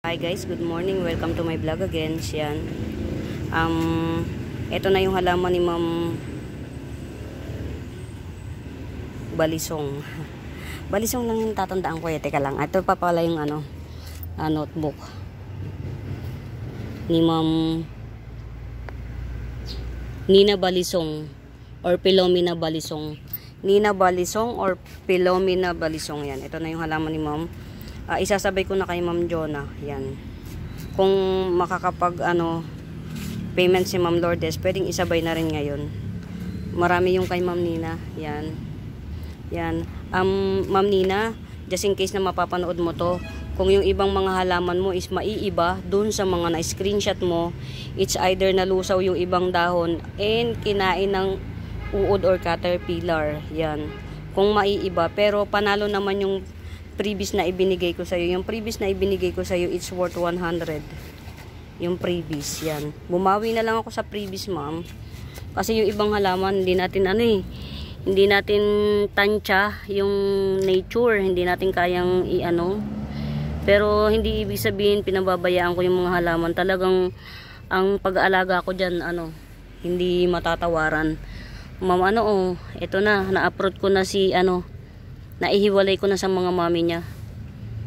Hi guys, good morning. Welcome to my vlog again. Siyan. Ito na yung halaman ni Ma'am Balisong. Balisong lang yung tatandaan ko. Teka lang. Ito pa pala yung notebook ni Ma'am Nina Balisong or Pilomena Balisong. Nina Balisong or Pilomena Balisong. Yan. Ito na yung halaman ni Ma'am. Isasabay ko na kay Ma'am Jonah. Yan. Kung makakapag payment si Ma'am Lourdes, pwedeng isabay na rin ngayon. Marami yung kay Ma'am Nina. Yan. Yan. Ma'am Nina, just in case na mapapanood mo to, kung yung ibang mga halaman mo is maiiba dun sa mga na-screenshot mo, it's either nalusaw yung ibang dahon and kinain ng uod or caterpillar. Yan. Kung maiiba, pero panalo naman yung previous na ibinigay ko sa'yo. Yung previous na ibinigay ko sa'yo, it's worth 100. Yung previous, yan. Bumawi na lang ako sa previous, ma'am. Kasi yung ibang halaman, hindi natin hindi natin tansya yung nature. Hindi natin kayang Pero hindi ibig sabihin, pinababayaan ko yung mga halaman. Talagang, ang pag-aalaga ko dyan, hindi matatawaran. Ma'am, ito na, na-upload ko na si, naihiwalay ko na sa mga mami niya.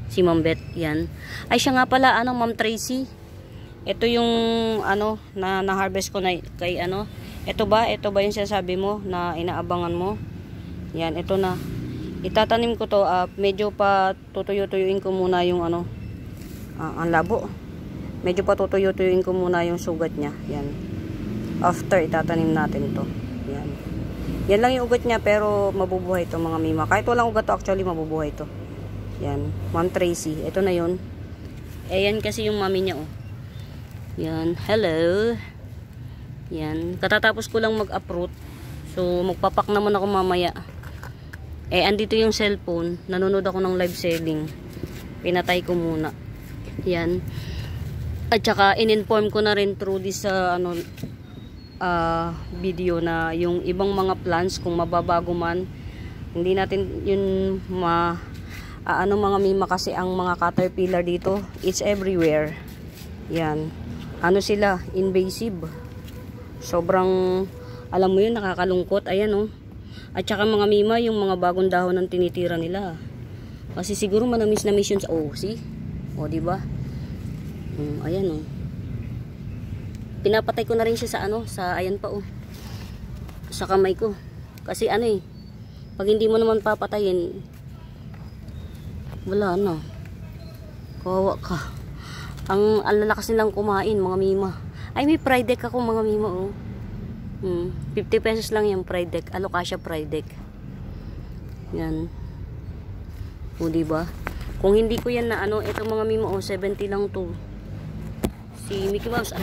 Si Ma'am Beth, yan. Ay, siya nga pala, Ma'am Tracy. Ito yung, na-harvest ko na kay, Ito ba yung sinasabi mo na inaabangan mo? Yan, ito na. Itatanim ko to, medyo pa tutuyo-tuyuin ko muna yung, ang labo. Medyo pa tutuyo-tuyuin ko muna yung sugat niya. Yan. After, itatanim natin to. Yan. Yan lang yung ugat niya, pero mabubuhay to mga mima. Kahit walang ugat to, actually mabubuhay to. Yan. Ma'am Tracy. Ito na yun. Yan kasi yung mami niya, Yan. Hello. Yan. Katatapos ko lang mag-uproot. So, magpapak naman ako mamaya. Andito yung cellphone. Nanonood ako ng live selling. Pinatay ko muna. Yan. At saka, in-inform ko na rin through this, video na yung ibang mga plants kung mababago man, hindi natin yun mga mima, kasi ang mga caterpillar dito, it's everywhere. Yan. Sila, invasive. Sobrang, alam mo yun, nakakalungkot. Ayan, At saka mga mima, yung mga bagong dahon ng tinitira nila. Kasi siguro manamis na missions. See? Diba? Ayan, pinapatay ko na rin siya sa ayan pa, sa kamay ko. Kasi pag hindi mo naman papatayin, wala na. Kawawa ka. Ang lalakas nilang kumain, mga mima. Ay, may pride deck ako, mga mima, 50 pesos lang yung pride deck. Alocasia pride deck. Yan. Diba? Kung hindi ko yan na ito mga mima, 70 lang to. Si Mickey Mouse,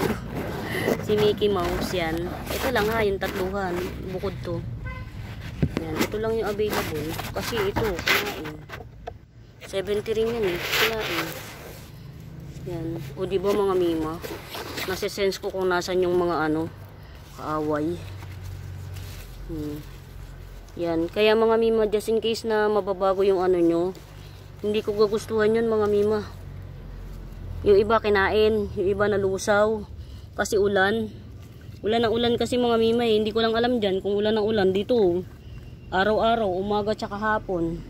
si Mickey Mouse, yan. Ito lang yung tatluhan, bukod to. Yan, ito lang yung available. Kasi ito, kinain. 70 rin yan, kinain. Yan. Diba mga mima? Nasisense ko kung nasan yung mga kaaway. Yan. Kaya mga mima, just in case na mababago yung nyo, hindi ko gugustuhan yun mga mima. Yung iba kinain, yung iba nalusaw. Kasi ulan. Ulan na ulan kasi mga mima, Hindi ko lang alam dyan kung ulan na ulan dito. Araw-araw, umaga tsaka hapon.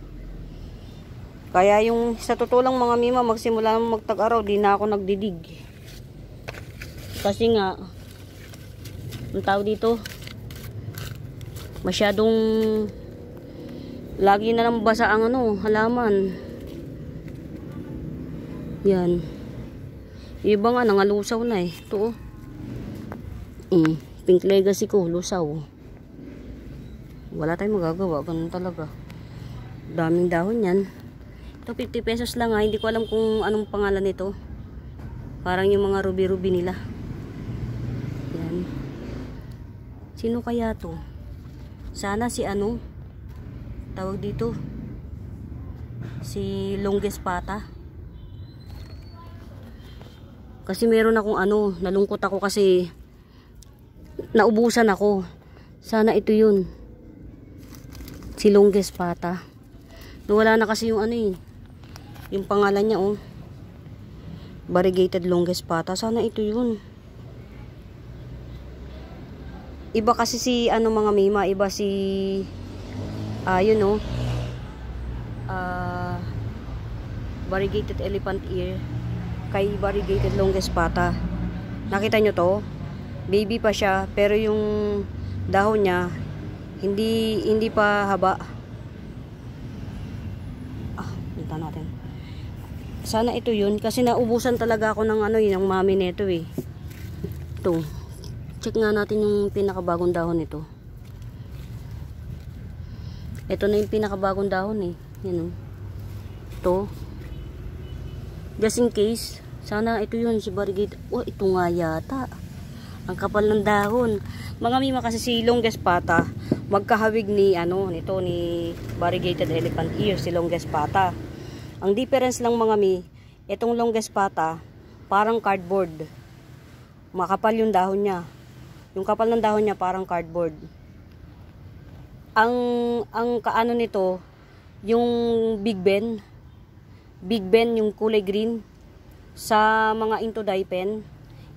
Kaya yung sa totoo lang mga mima, magsimula magtag-araw, di na ako nagdidig. Kasi nga, ang tawag dito, masyadong lagi na lang basa ang halaman. Yan. Iba nga, nangalusaw na Ito Pink Legacy ko, lusaw. Wala tayong magagawa. Ganun talaga. Daming dahon yan. Ito, 50 pesos lang Hindi ko alam kung anong pangalan nito. Parang yung mga ruby-ruby nila. Yan. Sino kaya to? Sana si tawag dito. Si Longest Pata. Kasi meron akong nalungkot ako kasi naubusan ako. Sana ito yun. Si Longest Pata. Nawala na kasi yung yung pangalan niya Variegated longest pata. Sana ito yun. Iba kasi si ano mga mima, iba si you know, variegated elephant ear kay variegated longest pata. Nakita nyo to? Baby pa siya, pero yung dahon niya hindi pa haba. Punta natin. Sana ito yun kasi naubusan talaga ako ng ano yun, ng mami nito eh. Ito. Check nga natin yung pinakabagong dahon nito. Ito na yung pinakabagong dahon eh. Yan oh. Ito. Just in case. Sana ito yun si variegated. Oh, ito nga yata. Ang kapal ng dahon. Mga mima kasi si longest pata magkahawig ni ano nito ni variegated elephant ear, si longest pata. Ang difference lang mga mi, itong longest pata parang cardboard. Makapal yung dahon niya. Yung kapal ng dahon niya parang cardboard. Ang kaano nito, yung Big Ben. Big Ben yung kulay green. Sa mga into pen,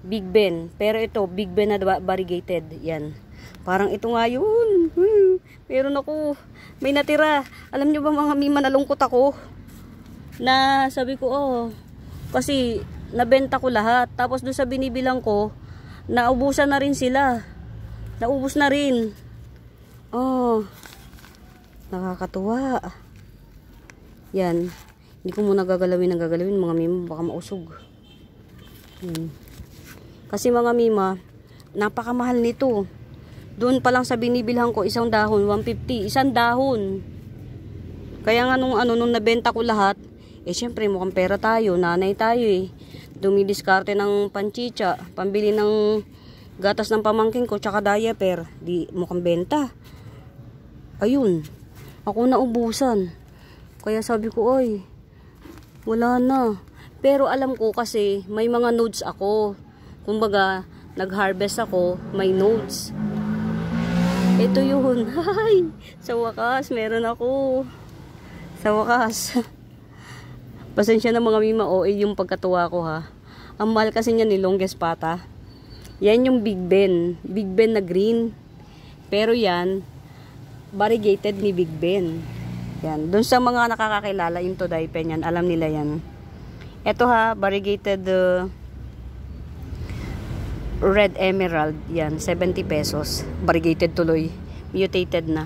Big Ben. Pero ito, Big Ben na variegated. Yan. Parang ito nga yun. Meron ako. May natira. Alam nyo ba mga mima, nalungkot ako. Na sabi ko, kasi nabenta ko lahat. Tapos doon sa binibilang ko, naubusan na rin sila. Naubos na rin. Nakakatuwa. Yan. Hindi ko muna gagalawin mga mima, baka mausog. Kasi mga mima, napakamahal nito. Doon pa lang sa binibilhan ko, isang dahon, 150. Isang dahon. Kaya nga nung nabenta ko lahat, syempre mukhang pera tayo, nanay tayo eh. Dumidiskarte ng panchicha, pambili ng gatas ng pamangkin ko, tsaka diaper. Di mukhang benta. Ayun. Ako naubusan. Kaya sabi ko, wala na. Pero alam ko kasi may mga nodes ako. Kumbaga, nag-harvest ako, may nodes. Ito yun. Hay! Sa wakas, meron ako. Sa wakas. Pasensya na mga mima, yung pagkatuwa ko ha. Ang mahal kasi niya ni longest pata. Yan yung Big Ben. Big Ben na green. Pero yan, variegated ni Big Ben. Yan. Doon sa mga nakakakilala, yung Today Pen yan, alam nila yan. Ito ha, variegated Red Emerald. Yan, 70 pesos. Variegated tuloy. Mutated na.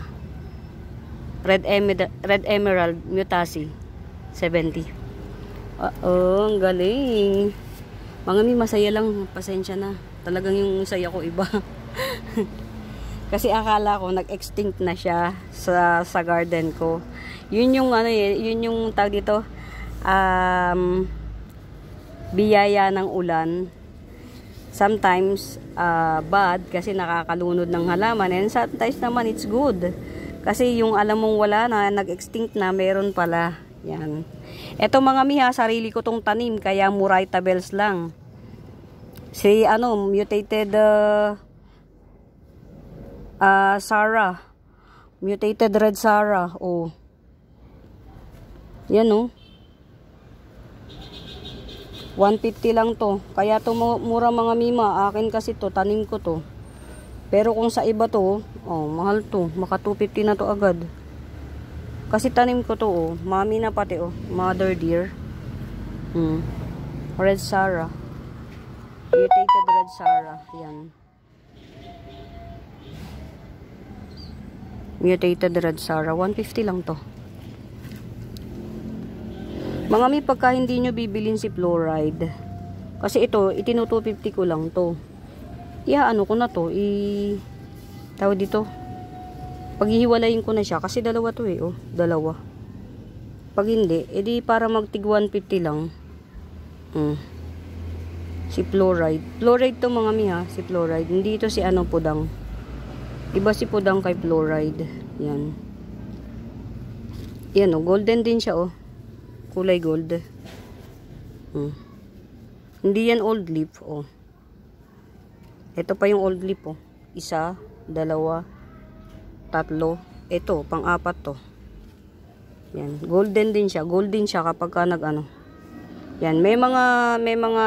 Red Emerald, mutasi. 70. Ang galing. Mga mi, masaya lang. Pasensya na. Talagang yung saya ko iba. Kasi akala ko nag-extinct na siya sa garden ko. Yun yung yun yung tawag dito, biyaya ng ulan. Sometimes bad kasi nakakalunod ng halaman, and sometimes naman it's good. Kasi yung alam mong wala na, nag-extinct na, meron pala. Yan. Eto mga miha, sarili ko tong tanim, kaya Murayta bells lang. Si mutated Sarah. Mutated red Sarah. Yan 150 lang to. Kaya to mura mga mima. Akin kasi to, tanim ko to. Pero kung sa iba to, mahal to. Maka 250 na to agad. Kasi tanim ko to, mami na pati mother dear. Red Sarah. Mutated red Sarah. Yan. Mutated red Sarah. 150 lang to. Mga mi, pagka hindi nyo bibilin si fluoride, kasi ito, itinu 250 ko lang to. Ko na to, tawag dito, paghihiwalayin ko na siya, kasi dalawa to dalawa. Pag hindi, edi para magtig 150 lang. Si fluoride. Fluoride to mga mi ha, si fluoride. Hindi ito si pudang. Iba si pudang kay fluoride. Yan. Yan golden din siya kulay gold. Hindi yan old leaf ito pa yung old leaf isa, dalawa, tatlo, ito pang-apat to. Yan, golden din siya. Golden siya kapag ka Yan, may mga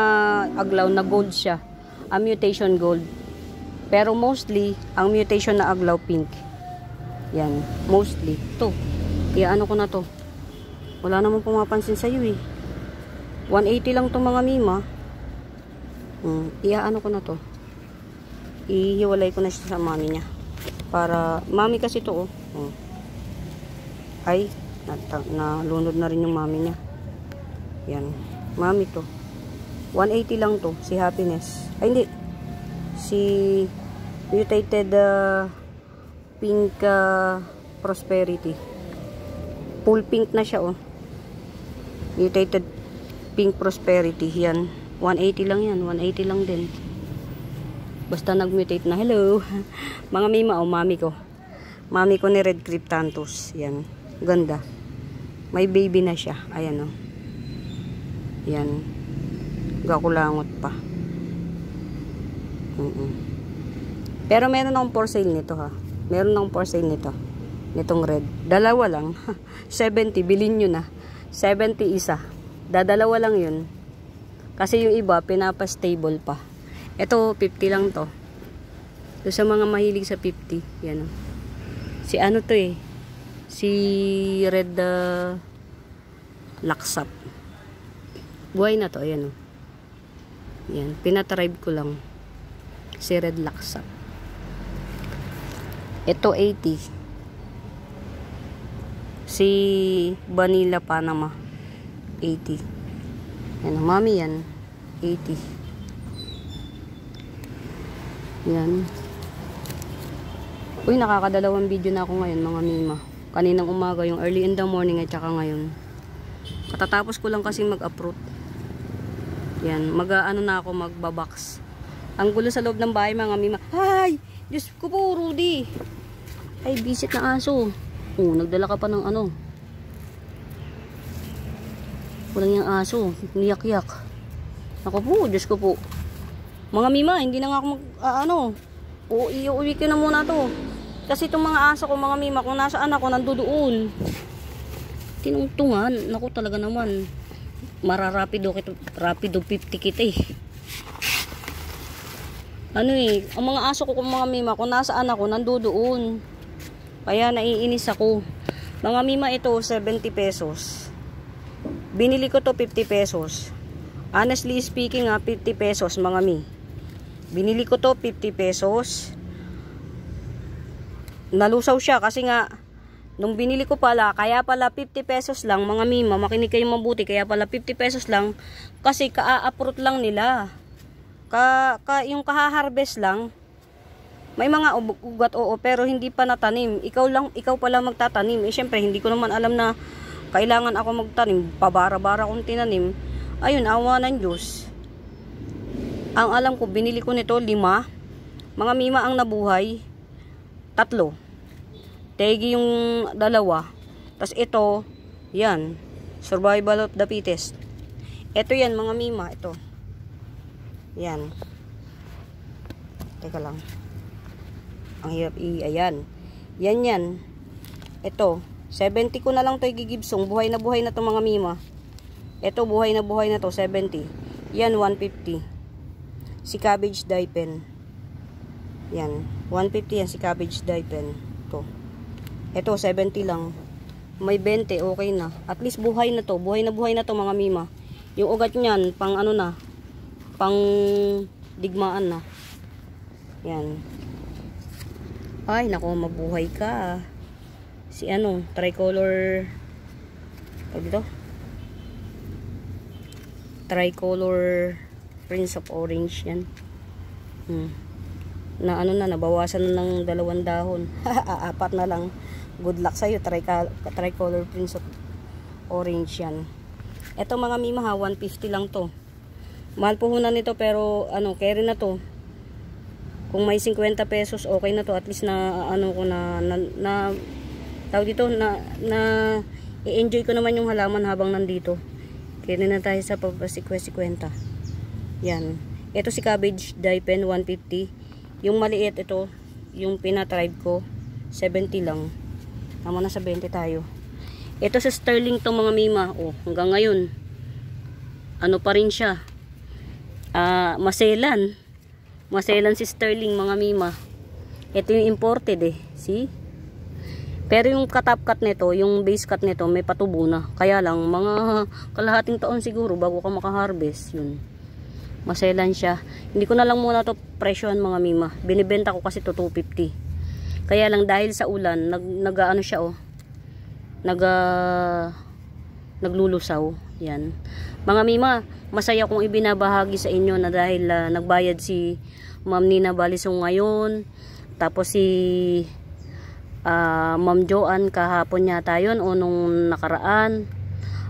aglaw na gold siya. Ang mutation gold. Pero mostly, ang mutation na aglaw pink. Yan, mostly. To. Iyaano ko na to. Wala namang pumapansin sa iyo eh. 180 lang to mga mima. Iyaano ko na to. Ihiwalay ko na siya sa mami niya. Para, mami kasi to oh. Ay, nalunod na rin yung mami niya. Yan. Mami to. 180 lang to. Si Happiness. Ay, hindi. Si Mutated Pink Prosperity. Full pink na siya, oh. Mutated Pink Prosperity. Yan. 180 lang yan. 180 lang din. Basta nag-mutate na. Hello. Mga mima, oh. Mami ko. Mami ko ni Red Cryptanthus. Yan. Ganda. May baby na siya. Ayan, oh. Yan. Gakulangot pa. Pero meron akong for sale nito, ha. Meron akong for sale nito. Nitong red. Dalawa lang. 70. Bilhin nyo na. 70 isa. Dadalawa lang yun. Kasi yung iba, pinapa-stable pa. Ito, 50 lang to. So, sa mga mahilig sa 50. Yan, oh. Si ano to eh. Si Red Laksap. Buhay na to, ayan o. Yan, pinatribe ko lang. Si Red Laksap. Ito 80. Si Vanilla Panama 80. Yan, mami yan. 80. Yan. Uy, nakakadalawang video na ako ngayon mga mima. Kaninang umaga, yung early in the morning at saka ngayon. Katatapos ko lang kasi mag-uproot. Yan, mag-ano na ako, magbabox. Ang gulo sa loob ng bahay mga mima. Ay! Diyos ko po, Rudy. Ay, bisit na aso. Oh, nagdala ka pa ng ano. Walang yung aso. Niyak-yak. Ako po, Diyos ko po. Mga mima, hindi na nga ako iuwi ko na muna to. Kasi itong mga aso ko, mga mima, kung nasaan ako, nandoon. Tinungtungan. Naku, talaga naman. Rapido 50 kita eh. Ano eh, ang mga aso ko kung mga mima, kung nasaan ako, nandoon. Kaya naiinis ako. Mga mima, ito 70 pesos. Binili ko to 50 pesos. Honestly speaking 50 pesos mga mi. Binili ko to 50 pesos. Nalusaw siya kasi nga nung binili ko pala, kaya pala 50 pesos lang mga mima, makinig kayo mabuti, kaya pala 50 pesos lang kasi ka-uproot lang nila. Yung kaha-harvest lang. May mga ugat oo, pero hindi pa natanim. Ikaw pala magtatanim. Eh syempre, hindi ko naman alam na kailangan ako magtanim. Pabara-bara kong tinanim. Ayun, awa ng Diyos. Ang alam ko, binili ko nito 5. Mga mima ang nabuhay. 3. Tegi yung 2. Tapos ito, yan. Survival of the fittest. Ito yan, mga mima. Ito. Yan. Teka lang. Ang hirap ayan. Yan. Ito. 70 ko na lang to igigibsong. Buhay na to mga mima. Ito, buhay na to. 70. Yan, 150. Si Cabbage Daipen. Yan. 150 yan si Cabbage Daipen. Ito. Ito, 70 lang. May 20, okay na. At least buhay na to. Buhay na to mga mima. Yung ugat niyan, pang ano na. Pang digmaan na. Yan. Ay, nako, mabuhay ka. Si ano, tricolor. Pag dito. Tricolor Prince of Orange yan. Na ano na, nabawasan na ng 2 dahon. 4 na lang. Good luck sa'yo, tricolor Prince of Orange yan. Ito mga mima ha, 150 lang to. Mahal po hunan nito pero ano, carry na to. Kung may 50 pesos, okay na to. At least na ano ko na tawag dito na i-enjoy ko naman yung halaman habang nandito. Kaya na tayo sa pagpasikwenta. Yan. Ito si Cabbage Daipen 150. Yung maliit ito, yung pinatribe ko 70 lang. Tama na sa 20 tayo. Ito sa Sterling to mga mima. Oh, hanggang ngayon. ano pa rin siya, maselan. Maselan si Sterling mga mima. Ito yung imported eh. See? Pero yung katop cut nito, yung base cut nito, may patubo na. Kaya lang, mga kalahating taon siguro bago ka makaharvest. Yun. Maselan siya. Hindi ko na lang muna to presyohan mga mima. Binibenta ko kasi to 250. Kaya lang dahil sa ulan, nag-ano siya oh. Naglulusaw. Yan. Mga mima, masaya kong ibinabahagi sa inyo na dahil nagbayad si Ma'am Nina Balisong ngayon. Tapos si Ma'am Joanne kahapon yata yun o nung nakaraan.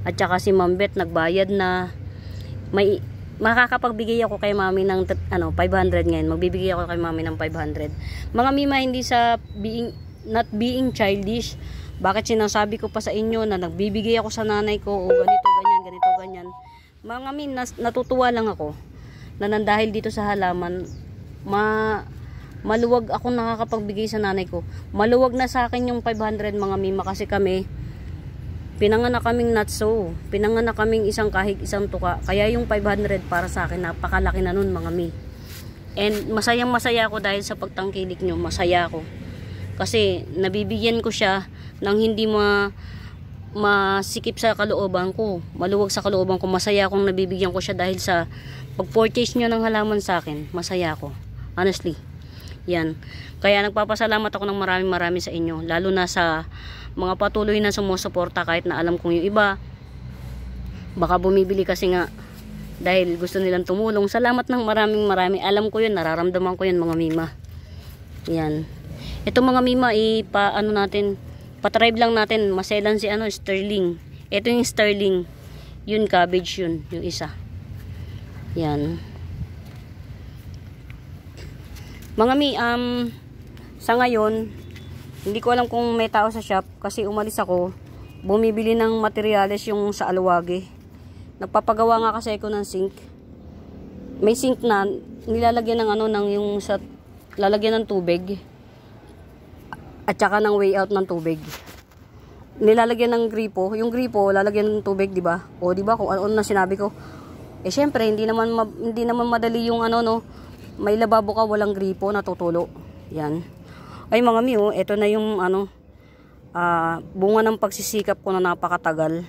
At saka si Ma'am Beth nagbayad na. Makakapagbigay ako kay Mami ng 500 ngayon. Magbibigay ako kay Mami ng 500. Mga mima, hindi sa not being childish. Bakit sinasabi ko pa sa inyo na nagbibigay ako sa nanay ko o ganito, ganyan, ganito, ganyan. Mga min, natutuwa lang ako na nandahil dito sa halaman, maluwag ako nakakapagbigay sa nanay ko. Maluwag na sa akin yung 500 mga mima kasi kami, pinanganak kaming natso. Pinanganak kaming isang kahig, isang tuka. Kaya yung 500 para sa akin, napakalaki na nun mga mi. And masayang masaya ako dahil sa pagtangkilik nyo. Masaya ako. Kasi nabibigyan ko siya ng hindi masikip sa kalooban ko. Maluwag sa kalooban ko. Masaya akong nabibigyan ko siya dahil sa pag-purchase nyo ng halaman sa akin. Masaya ako. Honestly. Yan. Kaya nagpapasalamat ako ng marami sa inyo. Lalo na sa mga patuloy na sumusuporta kahit na alam kong yung iba baka bumibili kasi nga dahil gusto nilang tumulong. Salamat ng marami. Alam ko yun. Nararamdaman ko yun mga mima. Yan. Ito mga mima, patribe lang natin, maselan si Sterling. Ito yung Sterling. Yun, cabbage yun, yung isa. Yan. Mga mi, sa ngayon, hindi ko alam kung may tao sa shop kasi umalis ako. Bumibili ng materyales yung sa Aluwage. Nagpapagawa nga kasi ako ng sink. May sink na nilalagyan ng yung sa lalagyan ng tubig. At saka ng way out ng tubig. Nilalagyan ng gripo. Yung gripo, lalagyan ng tubig, di ba? O di ba kung ano na sinabi ko. Eh syempre, hindi naman madali yung may lababo ka, walang gripo, natutulo. Yan. Ay mga mi, ito na yung bunga ng pagsisikap ko na napakatagal.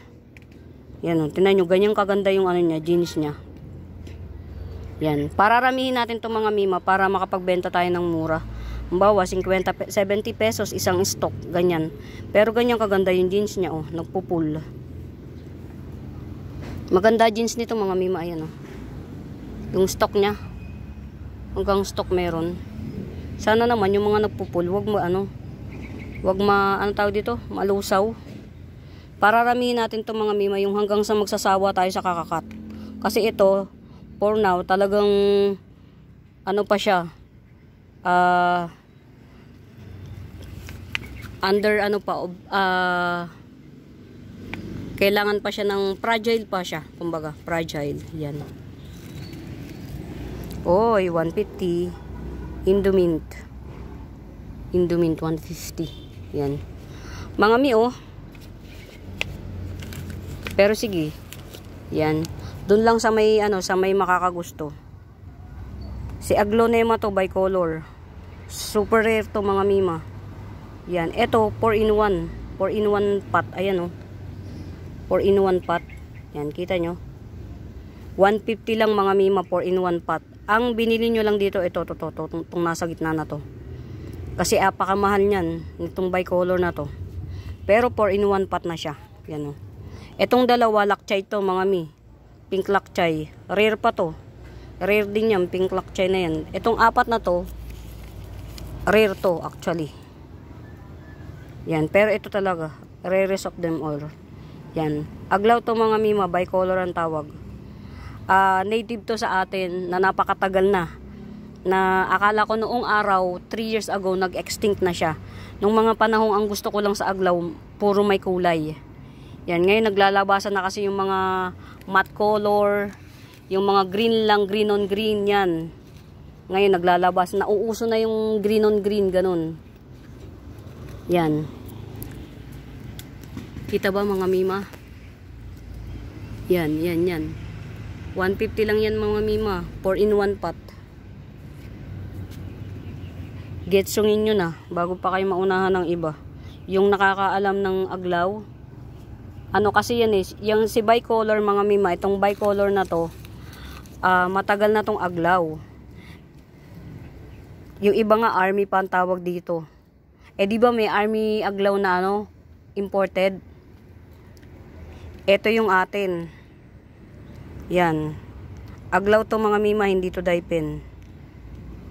Yan, tingnan nyo, ganyang kaganda yung niya, jeans niya. Yan. Pararamihin natin to mga mima para makapagbenta tayo ng mura. Bawa 70 pesos isang stock, ganyan. Pero ganyan kaganda yung jeans niya, nagpupul. Maganda jeans nito mga mima, ayan yung stock niya. Hanggang stock meron. Sana naman yung mga nagpupul, wag tawag dito, malusaw. Pararamihin natin to mga mima yung hanggang sa magsasawa tayo sa kakakat. Kasi ito, for now, talagang pa siya. Kailangan pa siya ng fragile pa siya, kumbaga fragile. Yan. Oy, 150 Indomint 150. Yan mga mi, pero sige, yan dun lang sa may makakagusto. Si Aglonema to bicolor, super rare to mga mima. Yan, eto 4-in-1 pot, ayan 4-in-1 pot. Yan, kita nyo 150 lang mga mima, 4-in-1 pot. Ang binili nyo lang dito, itong nasa gitna na to. Kasi apakamahal nyan, itong bicolor na to. Pero 4-in-1 pot na siya. Yan Itong dalawa, lakchay to mga mi. Pink lakchay. Rare pa to. Rare din yan, pink lakchay na yan. Itong apat na to, rare to actually. Yan, pero ito talaga, rarest of them all. Yan. Aglaw to mga mima, bicolor ang tawag. Native to sa atin na napakatagal na akala ko noong araw 3 years ago nag-extinct na siya. Nung mga panahong ang gusto ko lang sa aglaw puro may kulay. Yan, ngayon naglalabasan na kasi yung mga matte color, yung mga green lang, green on green yan. Ngayon naglalabas, nauuso na yung green on green, ganun. Yan. Kita ba mga mima? Yan. 150 lang yan mga mima. 4-in-1 pot. Getsungin nyo na bago pa kayo maunahan ng iba. Yung nakakaalam ng aglaw. Ano kasi yan eh. Yung si bicolor mga mima. Itong bicolor na to. Matagal na tong aglaw. Yung iba nga army pa ang tawag dito. Eh di ba may army aglaw na ano? Imported. Ito yung atin. Yan. Aglaw to mga mima. Hindi to dipin.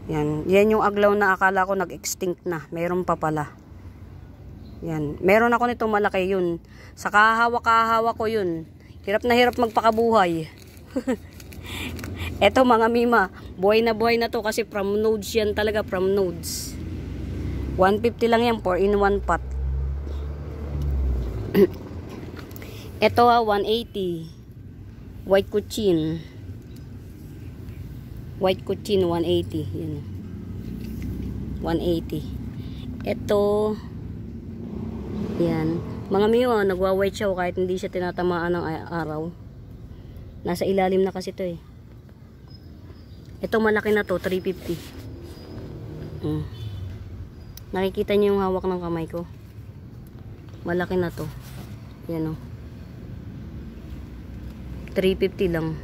Yan. Yan yung aglaw na akala ko nag-extinct na. Meron pa pala. Yan. Meron ako nito malaki yun. Sa kahawak ko yun. Hirap na hirap magpakabuhay. Eto mga mima. Buhay na to kasi from nodes yan talaga. From nodes. 150 lang yan. 4-in-1 pot. Eto 180. White cochin. White cochin 180. Yan. 180. Ito. Yan. Mga miyo, nagwa-white siya kahit hindi siya tinatamaan ng araw. Nasa ilalim na kasi ito eh. Ito malaki na to, 350. Nakikita niyo yung hawak ng kamay ko. Malaki na to. Yan o. 350 lang.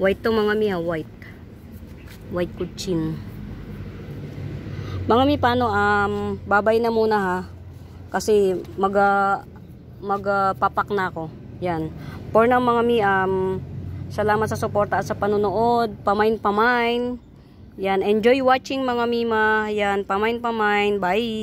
White to mga miya, white. White cochin. Mga mi, paano, babay na muna ha. Kasi papak na ako. Yan. For now mga mi, salamat sa suporta at sa panunood. Pamain. Yan. Enjoy watching mga mima. Yan. Pamain. Bye.